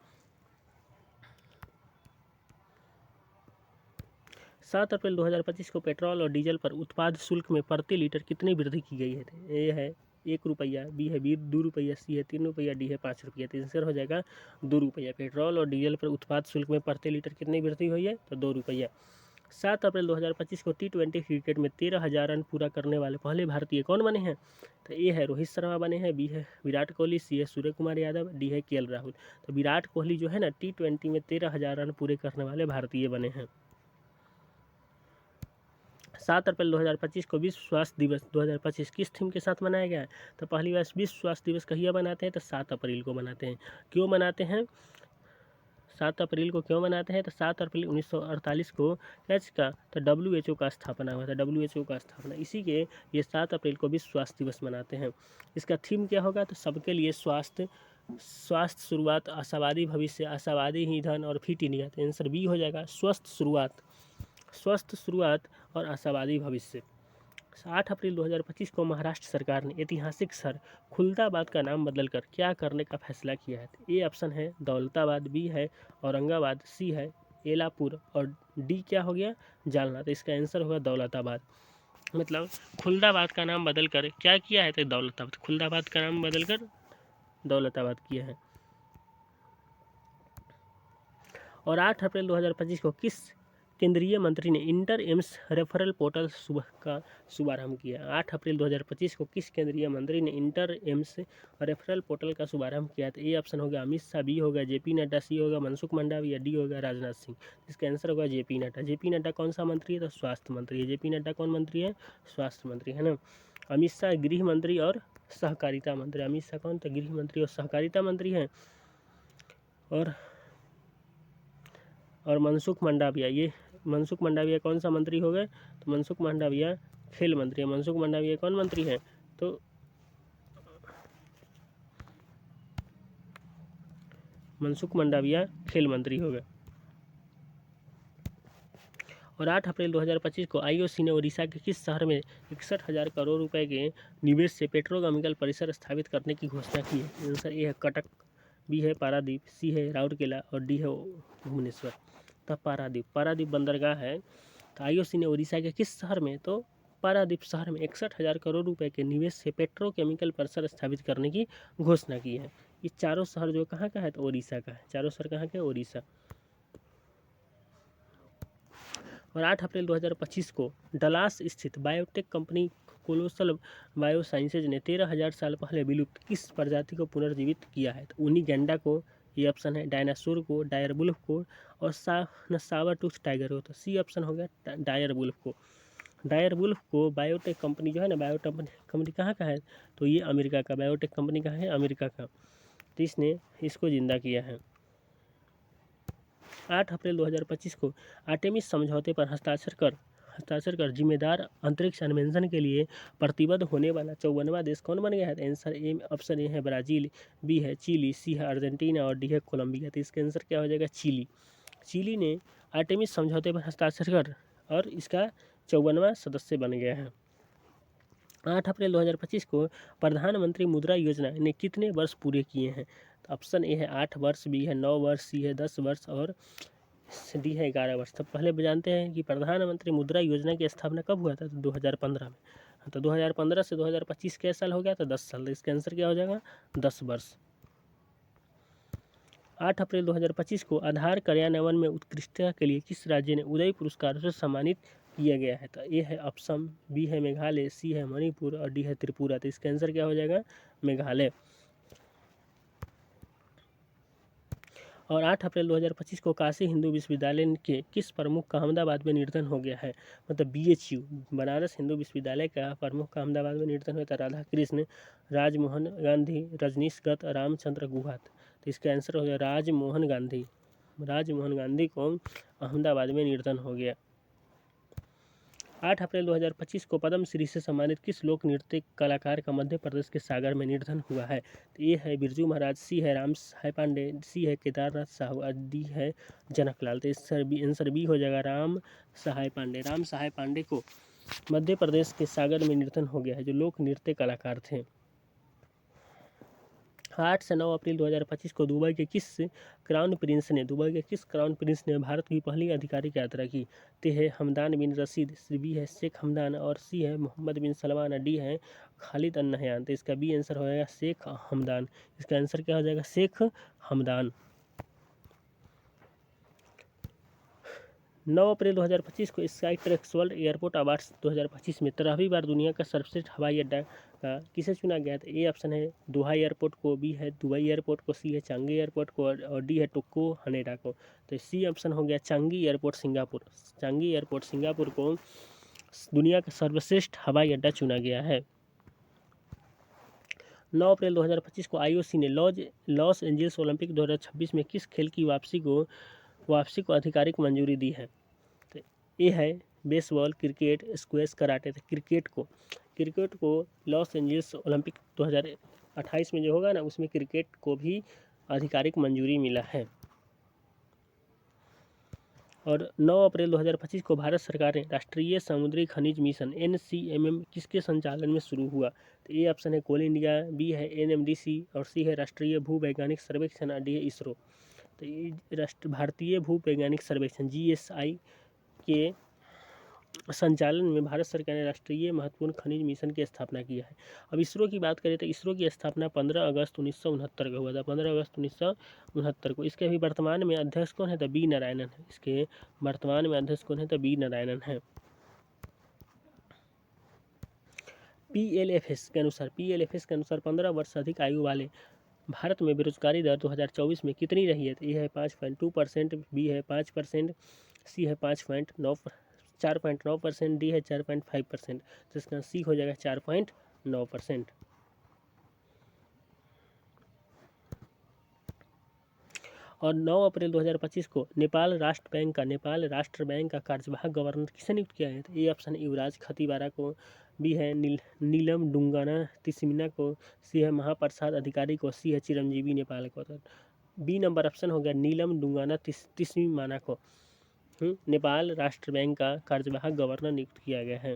7 अप्रैल 2025 को पेट्रोल और डीजल पर उत्पाद शुल्क में प्रति लीटर कितनी वृद्धि की गई है? ए है 1 रुपया, बी है 2 रुपया, सी है 3 रुपया, डी है 5 रुपया। तो आंसर हो जाएगा 2 रुपया। पेट्रोल और डीजल पर उत्पाद शुल्क में प्रति लीटर कितनी वृद्धि हुई है? तो 2 रुपया। 7 अप्रैल 2025 को T20 क्रिकेट में 13,000 रन पूरा करने वाले पहले भारतीय कौन बने हैं? तो ए है रोहित शर्मा बने हैं, बी है विराट कोहली, सी है सूर्य कुमार यादव, डी है KL राहुल। तो विराट कोहली जो है ना T20 में 13,000 रन पूरे करने वाले भारतीय बने हैं। 7 अप्रैल 2025 को विश्व स्वास्थ्य दिवस 2025 किस थीम के साथ मनाया गया है? तो पहली बार विश्व स्वास्थ्य दिवस कहिए बनाते हैं? तो 7 अप्रैल को मनाते हैं। क्यों मनाते हैं 7 अप्रैल को? क्यों मनाते हैं? तो 7 अप्रैल 1948 को का तो WHO का स्थापना हुआ था। WHO का स्थापना इसी के ये 7 अप्रैल को विश्व स्वास्थ्य दिवस मनाते हैं। इसका थीम क्या होगा? तो सबके लिए स्वास्थ्य शुरुआत, आशावादी भविष्य, आशावादी ईंधन और फिट इंडिया। तो आंसर बी हो जाएगा स्वस्थ शुरुआत और आशावादी भविष्य। 8 अप्रैल 2025 को महाराष्ट्र सरकार ने ऐतिहासिक शहर खुलदाबाद का नाम बदलकर क्या करने का फैसला किया है? ए ऑप्शन है दौलताबाद, बी है औरंगाबाद, सी है एलापुर और डी क्या हो गया? जालना। तो इसका आंसर होगा दौलताबाद। मतलब खुलदाबाद का नाम बदलकर क्या किया है? तो दौलताबाद। खुलदाबाद का नाम बदलकर दौलताबाद किया है। और 8 अप्रैल 2025 को किस केंद्रीय मंत्री ने इंटर एम्स रेफरल पोर्टल का शुभारंभ किया? 8 अप्रैल 2025 को किस केंद्रीय मंत्री ने इंटर एम्स रेफरल पोर्टल का शुभारंभ किया? तो ए ऑप्शन होगा अमित शाह, बी होगा JP नड्डा, सी होगा मनसुख मंडाविया, डी होगा राजनाथ सिंह। इसका आंसर होगा JP नड्डा। JP नड्डा कौन सा मंत्री है? तो स्वास्थ्य मंत्री है। JP नड्डा कौन मंत्री है? स्वास्थ्य मंत्री है ना। अमित शाह गृह मंत्री और सहकारिता मंत्री। अमित शाह कौन? तो गृह मंत्री और सहकारिता मंत्री हैं। और मनसुख मंडाविया कौन सा मंत्री हो गए? तो मनसुख मंडाविया खेल मंत्री है। मनसुख मंडाविया कौन मंत्री है? तो मनसुख मंडाविया खेल मंत्री हो गए। और 8 अप्रैल 2025 को IOC ने ओडिशा के किस शहर में 61,000 करोड़ रुपए के निवेश से पेट्रोकेमिकल परिसर स्थापित करने की घोषणा की है? आंसर ए है कटक, बी है पारादीप, सी है राउरकेला और डी है भुवनेश्वर। तब पारादीप बंदरगाह है। तो IOC ने ओडिशा के किस शहर में? तो पारादीप शहर में 61,000 करोड़ रुपए के निवेश से पेट्रोकेमिकल परिसर स्थापित करने की घोषणा की है। ये चारों शहर जो कहाँ का है? तो ओडिशा का है। चारों शहर कहाँ के? ओडिशा। और 8 अप्रैल 2025 को डलास स्थित बायोटेक कंपनी कोलोसल बायोसाइंसेज ने 13,000 साल पहले विलुप्त किस प्रजाति को पुनर्जीवित किया है? तो ऊनी गैंडा को, ये ऑप्शन है, डायनासोर को, डायर वुल्फ को और साबर टूथ टाइगर को। तो सी ऑप्शन हो गया डायर वुल्फ को। डायर वुल्फ को बायोटेक कंपनी जो है ना, बायोटेक कंपनी कहाँ का है? तो ये अमेरिका का। बायोटेक कंपनी कहाँ है? अमेरिका का। तो इसने इसको जिंदा किया है। 8 अप्रैल 2025 को आर्टेमिस समझौते पर हस्ताक्षर कर जिम्मेदार अंतरिक्ष अन्वेषण के लिए प्रतिबद्ध होने वाला 54वां देश कौन बन गया है? आंसर ए ऑप्शन ए है ब्राज़ील, बी है चिली, सी है अर्जेंटीना और डी है कोलंबिया। तो इसका आंसर क्या हो जाएगा? चिली। चिली ने आर्टेमिस समझौते पर हस्ताक्षर कर और इसका 54वां सदस्य बन गया है। 8 अप्रैल 2025 को प्रधानमंत्री मुद्रा योजना ने कितने वर्ष पूरे किए हैं? तो ऑप्शन ए है 8 वर्ष, बी है 9 वर्ष, सी है 10 वर्ष और डी है 11 वर्ष। तो पहले जानते हैं कि प्रधानमंत्री मुद्रा योजना की स्थापना कब हुआ था? तो 2015 में। तो 2015 से 2025 कैसा साल हो गया? तो 10 साल। तो इसका आंसर क्या हो जाएगा? 10 वर्ष। 8 अप्रैल 2025 को आधार कार्यान्वयन में उत्कृष्टता के लिए किस राज्य ने उदय पुरस्कार से सम्मानित किया गया है? तो ए है असम, बी है मेघालय, सी है मणिपुर और डी है त्रिपुरा। तो इसका आंसर क्या हो जाएगा? मेघालय। और 8 अप्रैल 2025 को काशी हिंदू विश्वविद्यालय के किस प्रमुख का अहमदाबाद में निधन हो गया है? मतलब BHU बनारस हिंदू विश्वविद्यालय का प्रमुख का अहमदाबाद में निधन हुआ था राधा कृष्ण, राजमोहन गांधी, रजनीश दत्त, रामचंद्र गुहा। तो इसका आंसर हो गया राजमोहन गांधी को अहमदाबाद में निधन हो गया। 8 अप्रैल 2025 को पद्म श्री से सम्मानित किस लोक नृत्य कलाकार का मध्य प्रदेश के सागर में निधन हुआ है? तो ए है बिरजू महाराज, सी है राम सहाय पांडे, सी है केदारनाथ साहू और डी है जनकलाल। तो इस आंसर बी हो जाएगा राम सहाय पांडे। राम सहाय पांडे को मध्य प्रदेश के सागर में निधन हो गया है, जो लोक नृत्य कलाकार थे। 8 से 9 अप्रैल 2025 को दुबई के किस क्राउन प्रिंस ने भारत की पहली आधिकारिक यात्रा की? ते है हमदान बिन रशीद, बी है शेख हमदान और सी है मोहम्मद बिन सलमान, डी है खालिद अन नहयान। तो इसका बी आंसर हो जाएगा शेख हमदान। इसका आंसर क्या हो जाएगा? शेख हमदान। 9 अप्रैल 2025 को स्काईट्रैक्स वर्ल्ड एयरपोर्ट अवार्ड्स 2025 में 13वीं बार दुनिया का सर्वश्रेष्ठ हवाई अड्डा का किसे चुना गया? तो ए ऑप्शन है दोहा एयरपोर्ट को, बी है दुबई एयरपोर्ट को, सी है चांगी एयरपोर्ट को और डी है टोक्यो हनेडा को। तो सी ऑप्शन हो गया Changi airport Singapore. Changi airport Singapore को दुनिया का सर्वश्रेष्ठ हवाई अड्डा चुना गया है। 9 अप्रैल 2025 को आईओसी ने लॉस एंजल्स ओलंपिक 2026 में किस खेल की वापसी को आधिकारिक मंजूरी दी है? तो ए है बेसबॉल, क्रिकेट, स्क्वैश, कराटे। तो क्रिकेट को लॉस एंजल्स ओलंपिक 2028 में जो होगा ना, उसमें क्रिकेट को भी आधिकारिक मंजूरी मिला है। और 9 अप्रैल 2025 को भारत सरकार ने राष्ट्रीय समुद्री खनिज मिशन NCMM किसके संचालन में शुरू हुआ? तो ए ऑप्शन है कोल इंडिया, बी है NMDC और सी है राष्ट्रीय भू वैज्ञानिक सर्वेक्षण और डी है इसरो। तो भारतीय भू वैज्ञानिक सर्वेक्षण GSI के संचालन में भारत सरकार ने राष्ट्रीय महत्वपूर्ण खनिज मिशन की स्थापना की है। अब इसरो की बात करें तो इसरो की स्थापना 15 अगस्त 1969 को हुआ था, 15 अगस्त 1969 को। इसके अभी वर्तमान में अध्यक्ष कौन है? तो बी नारायणन है। इसके वर्तमान में अध्यक्ष कौन है? तो बी नारायणन है। PLFS के अनुसार 15 वर्ष से अधिक आयु वाले भारत में बेरोजगारी दर 2024 में कितनी रही है? तो ए है 5.2%, बी है 5%, सी है 4.9%, डी है 4.5%। तो इसका सी हो जाएगा 4.9%। और 9 अप्रैल 2025 को नेपाल राष्ट्र बैंक का कार्यवाहक गवर्नर किसे नियुक्त किया है? तो ए ऑप्शन युवराज खतीवारा को, बी है नीलम डुंगाना तिसमिना को, सी है महाप्रसाद अधिकारी को, सी है चिरंजीवी नेपाल को। तो बी नंबर ऑप्शन हो गया नीलम डुंगाना तिसमिमाना को नेपाल राष्ट्र बैंक का कार्यवाहक गवर्नर नियुक्त किया गया है।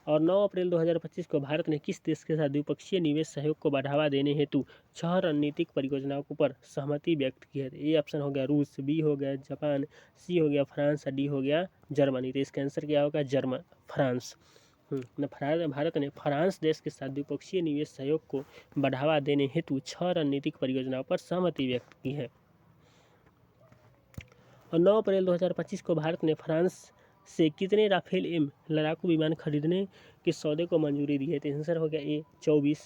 और 9 अप्रैल 2025 को भारत ने किस देश के साथ द्विपक्षीय निवेश सहयोग को बढ़ावा देने हेतु 6 रणनीतिक परियोजनाओं पर सहमति व्यक्त की है? ए ऑप्शन हो गया रूस, बी हो गया जापान, सी हो गया फ्रांस और डी हो गया जर्मनी। तो इसका आंसर क्या होगा? फ्रांस। भारत ने फ्रांस देश के साथ द्विपक्षीय निवेश सहयोग को बढ़ावा देने हेतु 6 रणनीतिक परियोजनाओं पर सहमति व्यक्त की है। और 9 अप्रैल 2025 को भारत ने फ्रांस से कितने राफेल एम लड़ाकू विमान खरीदने के सौदे को मंजूरी दी है? तो आंसर हो गया ए 24,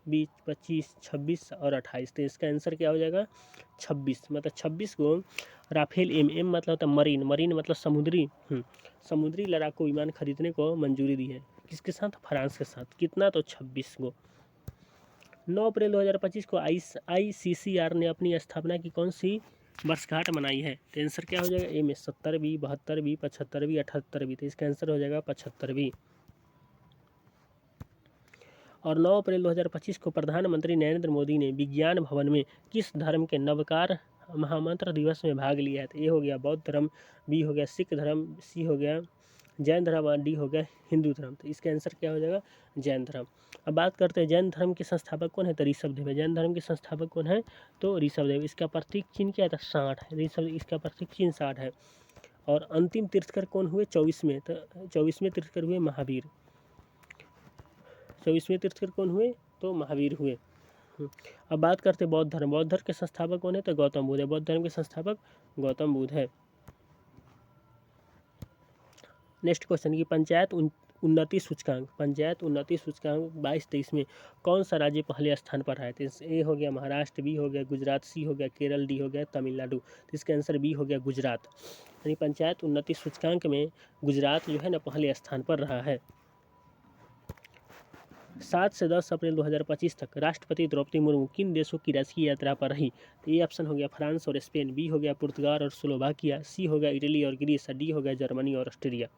बी 25, 26 और 28। तो इसका आंसर क्या हो जाएगा? 26। मतलब 26 को राफेल एम मतलब होता है मरीन मतलब समुद्री लड़ाकू विमान खरीदने को मंजूरी दी है। किसके साथ? फ्रांस के साथ। कितना? तो 26 को। 9 अप्रैल 2025 को ICCR ने अपनी स्थापना की कौन सी वर्षगांठ मनाई है? तो आंसर क्या हो जाएगा? ए में 70वीं, 72वीं, 75वीं, 78वीं। तो इसका आंसर हो जाएगा 75वीं। और 9 अप्रैल 2025 को प्रधानमंत्री नरेंद्र मोदी ने विज्ञान भवन में किस धर्म के नवकार महामंत्र दिवस में भाग लिया है? तो ए हो गया बौद्ध धर्म, बी हो गया सिख धर्म, सी हो गया जैन धर्म और डी हो गया हिंदू धर्म। तो इसका आंसर क्या हो जाएगा? जैन धर्म। अब बात करते हैं जैन धर्म के संस्थापक कौन है? तो ऋषभदेव है। जैन धर्म के संस्थापक कौन है? तो ऋषभदेव। इसका प्रतीक चिन्ह क्या है? तो सांड है। इसका प्रतीक चिन्ह सांड है। और अंतिम तीर्थकर कौन हुए? 24वें। तो 24वें तीर्थकर हुए महावीर। 24वें तीर्थकर कौन हुए? तो महावीर हुए। अब बात करते हैं बौद्ध धर्म के संस्थापक कौन है? तो गौतम बुद्ध है। बौद्ध धर्म के संस्थापक गौतम बुद्ध है। नेक्स्ट क्वेश्चन की पंचायत उन्नति सूचकांक 22-23 में कौन सा राज्य पहले स्थान पर है? तो ए हो गया महाराष्ट्र, बी हो गया गुजरात, सी हो गया केरल, डी हो गया तमिलनाडु। तो इसका आंसर बी हो गया गुजरात। यानी पंचायत उन्नति सूचकांक में गुजरात जो है ना पहले स्थान पर रहा है। 7 से 10 अप्रैल 2025 तक राष्ट्रपति द्रौपदी मुर्मू किन देशों की राजकीय यात्रा पर रही? तो ये ऑप्शन हो गया फ्रांस और स्पेन, बी हो गया पुर्तगाल और स्लोवाकिया, सी हो गया इटली और ग्रीस, डी हो गया जर्मनी और ऑस्ट्रिया।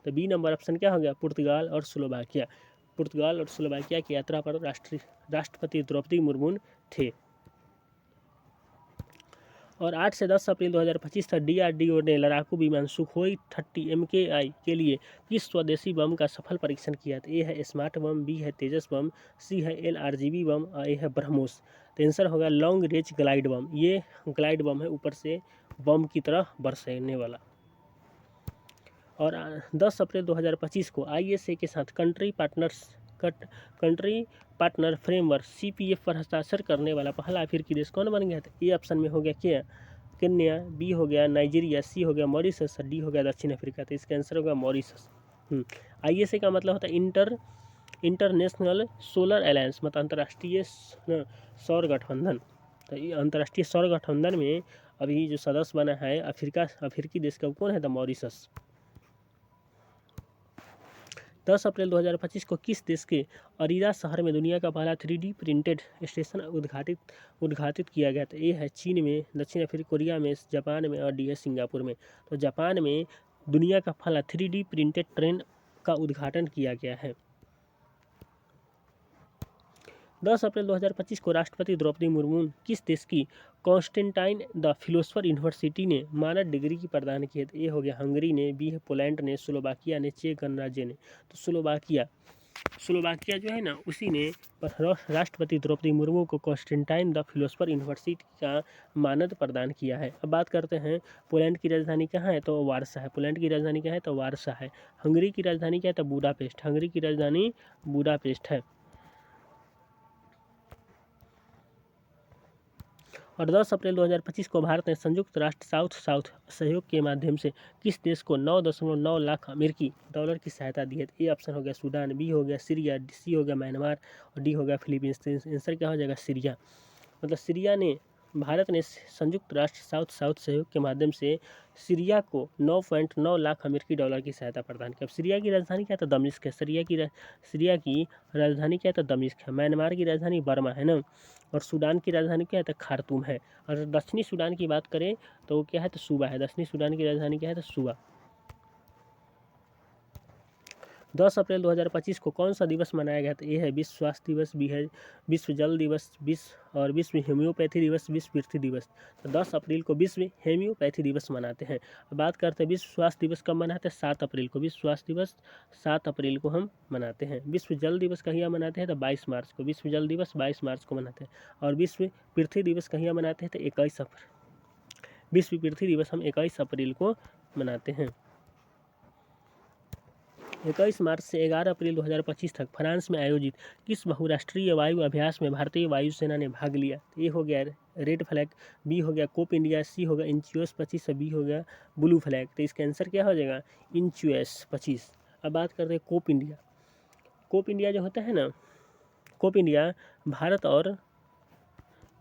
तो बी नंबर ऑप्शन क्या हो गया, पुर्तगाल और स्लोवाकिया। पुर्तगाल और स्लोवाकिया की यात्रा पर राष्ट्रपति द्रौपदी मुर्मू थे। और 8 से 10 अप्रैल 2025 तक DRDO ने लड़ाकू विमान सुखोई 30 MKI के लिए किस स्वदेशी बम का सफल परीक्षण किया था। ए है स्मार्ट बम, बी है तेजस बम, सी है LRGB बम और ए है ब्रह्मोस। तो आंसर होगा लॉन्ग रेंज ग्लाइड बम। ये ग्लाइड बम है, ऊपर से बम की तरह बरसने वाला। और 10 अप्रैल 2025 को ISA के साथ कंट्री पार्टनर फ्रेमवर्क CPF पर हस्ताक्षर करने वाला पहला अफ्रीकी देश कौन बन गया था। ए ऑप्शन में हो गया क्या, केन्या, बी हो गया नाइजीरिया, सी हो गया मॉरिशस, डी हो गया दक्षिण अफ्रीका। तो इसका आंसर होगा मॉरिशस। ISA का मतलब होता है इंटरनेशनल सोलर अलायंस, मतलब अंतर्राष्ट्रीय सौर गठबंधन। तो ये अंतर्राष्ट्रीय सौर गठबंधन में अभी जो सदस्य बना है अफ्रीकी देश का कौन है, तो मॉरिशस। 10 अप्रैल 2025 को किस देश के अरीदा शहर में दुनिया का पहला 3D प्रिंटेड स्टेशन उद्घाटित किया गया था। ए है चीन में, दक्षिण कोरिया में, जापान में और डी है सिंगापुर में। तो जापान में दुनिया का पहला 3D प्रिंटेड ट्रेन का उद्घाटन किया गया है। 10 अप्रैल 2025 को राष्ट्रपति द्रौपदी मुर्मू किस देश की कॉन्स्टेंटाइन द फिलोसफर यूनिवर्सिटी ने मानद डिग्री की प्रदान की है। ए हो गया हंगरी ने, बी है पोलैंड ने, स्लोवाकिया ने, चेक गणराज्य ने। तो स्लोवाकिया जो है ना, उसी ने राष्ट्रपति द्रौपदी मुर्मू को कॉन्स्टेंटाइन द फिलोसफर यूनिवर्सिटी का मानद प्रदान किया है। अब बात करते हैं पोलैंड की राजधानी कहाँ है, तो वारसा है। पोलैंड की राजधानी क्या है, तो वारसा है। हंगरी की राजधानी क्या है, तो बुडापेस्ट। हंगरी की राजधानी बुडापेस्ट है। और 10 अप्रैल 2025 को भारत ने संयुक्त राष्ट्र साउथ सहयोग के माध्यम से किस देश को 9.9 लाख अमेरिकी डॉलर की सहायता दी है। ए ऑप्शन हो गया सूडान, बी हो गया सीरिया, सी हो गया म्यांमार और डी हो गया फिलीपींस। आंसर क्या हो जाएगा, सीरिया। मतलब सीरिया ने, भारत ने संयुक्त राष्ट्र साउथ सहयोग के माध्यम से सीरिया को 9.9 लाख अमेरिकी डॉलर की सहायता प्रदान की। अब सीरिया की राजधानी क्या है, तो दमिश्क है। सीरिया की राजधानी क्या है, तो दमिश्क है। म्यांमार की राजधानी बर्मा है ना। और सूडान की राजधानी क्या है, तो खार्तूम है। और दक्षिणी सूडान की बात करें तो वो क्या है, तो सूबा है। दक्षिणी सूडान की राजधानी क्या है, तो सूबा। 10 अप्रैल 2025 को कौन सा दिवस मनाया गया था। ए है विश्व स्वास्थ्य दिवस, बी है विश्व जल दिवस, विश्व होम्योपैथी दिवस, विश्व पृथ्वी दिवस। तो 10 अप्रैल को विश्व होम्योपैथी दिवस मनाते हैं। बात करते हैं विश्व स्वास्थ्य दिवस कब मनाते हैं, 7 अप्रैल को। विश्व स्वास्थ्य दिवस 7 अप्रैल को हम मनाते हैं। विश्व जल दिवस कहिया मनाते हैं, तो 22 मार्च को। विश्व जल दिवस 22 मार्च को मनाते हैं। और विश्व पृथ्वी दिवस कहिया मनाते हैं, तो 21 अप्रैल। विश्व पृथ्वी दिवस हम 21 अप्रैल को मनाते हैं। 21 मार्च से 11 अप्रैल 2025 तक फ्रांस में आयोजित किस बहुराष्ट्रीय वायु अभ्यास में भारतीय वायुसेना ने भाग लिया। ए हो गया रेड फ्लैग, बी हो गया कोप इंडिया, सी हो गया इंच्यूएस 25 और बी हो गया ब्लू फ्लैग। तो इसका आंसर क्या हो जाएगा, इंच्यूएस 25। अब बात करते हैं कोप इंडिया। कोप इंडिया जो होता है ना, कोप इंडिया भारत और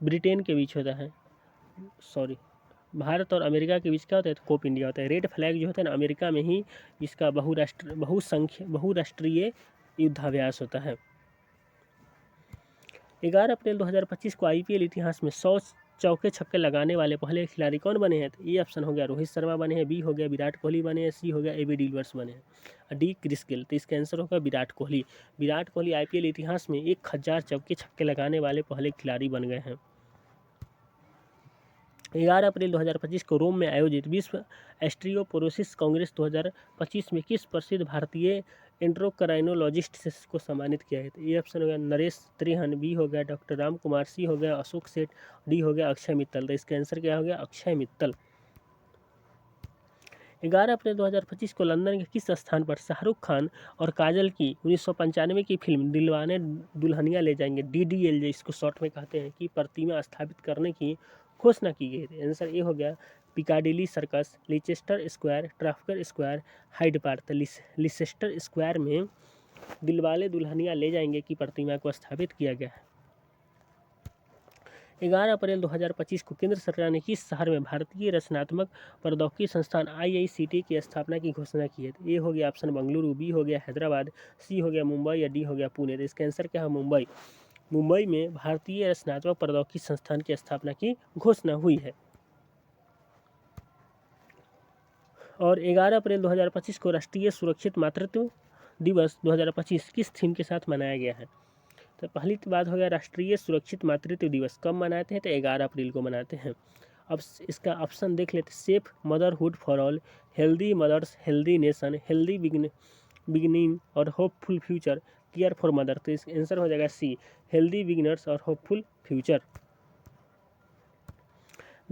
ब्रिटेन के बीच होता है, भारत और अमेरिका के बीच क्या होता है, तो कोप इंडिया होता है। रेड फ्लैग जो होता है ना, अमेरिका में ही इसका बहुराष्ट्रीय युद्धाभ्यास होता है। 11 अप्रैल 2025 को IPL इतिहास में 100 चौके छक्के लगाने वाले पहले खिलाड़ी कौन बने हैं। तो ये ऑप्शन हो गया रोहित शर्मा बने हैं, बी हो गया विराट कोहली बने हैं, सी हो गया AB डिविलियर्स बने हैं और डी क्रिस गेल। तो इसका आंसर होगा विराट कोहली। विराट कोहली IPL इतिहास में 1000 चौके छक्के लगाने वाले पहले खिलाड़ी बन गए हैं। 11 अप्रैल 2025 को रोम में आयोजित विश्व ऑस्टियोपोरोसिस कांग्रेस 2025 में किस प्रसिद्ध भारतीय एंड्रोक्राइनोलॉजिस्ट को सम्मानित किया है। तो ये ऑप्शन हो गया नरेश त्रिहन, बी हो गया डॉक्टर राम कुमार, सी हो गया अशोक सेठ, डी हो गया अक्षय मित्तल। तो इसका आंसर क्या हो गया, अक्षय मित्तल। 11 अप्रैल 2025 को लंदन के किस स्थान पर शाहरुख खान और काजल की 1995 की फिल्म दिलवाने दुल्हनिया ले जाएंगे DDLJ इसको शॉर्ट में कहते हैं, की प्रतिमा स्थापित करने की घोषणा की गई थी। आंसर ए हो गया Piccadilly Circus, Leicester Square, Trafalgar Square, Hyde Park. Leicester Square में दिलवाले दुल्हनिया ले जाएंगे की प्रतिमा को स्थापित किया गया है। 11 अप्रैल 2025 को केंद्र सरकार ने किस शहर में भारतीय रचनात्मक प्रौद्योगिकी संस्थान IICT की स्थापना की घोषणा की है। ए हो गया ऑप्शन बेंगलुरु, बी हो गया हैदराबाद, सी हो गया मुंबई या डी हो गया पुणे। तो इसका आंसर क्या है, मुंबई। मुंबई में भारतीय रचनात्मक प्रौद्योगिकी संस्थान की स्थापना की घोषणा हुई है। और 11 अप्रैल 2025 को राष्ट्रीय सुरक्षित मातृत्व दिवस 2025 किस थीम के साथ मनाया गया है? तो पहली तो बात हो गया राष्ट्रीय सुरक्षित मातृत्व दिवस कब मनाते हैं? तो 11 अप्रैल को मनाते हैं। अब इसका ऑप्शन देख लेते, safe motherhood for all, healthy mothers, healthy nation, healthy beginning और hopeful future, care for mother. तो इसका आंसर हो जाएगा सी, हेल्दी बिगिनर्स और होपफुल फ्यूचर।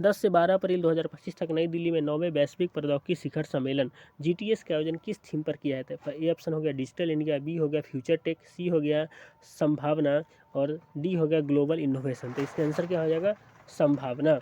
10 से 12 अप्रैल 2025 तक नई दिल्ली में 9वें वैश्विक प्रौद्योगिकी शिखर सम्मेलन GTS का आयोजन किस थीम पर किया जाता है? ए ऑप्शन हो गया डिजिटल इंडिया, बी हो गया फ्यूचर टेक, सी हो गया संभावना और डी हो गया ग्लोबल इनोवेशन। तो इसका आंसर क्या हो जाएगा? संभावना।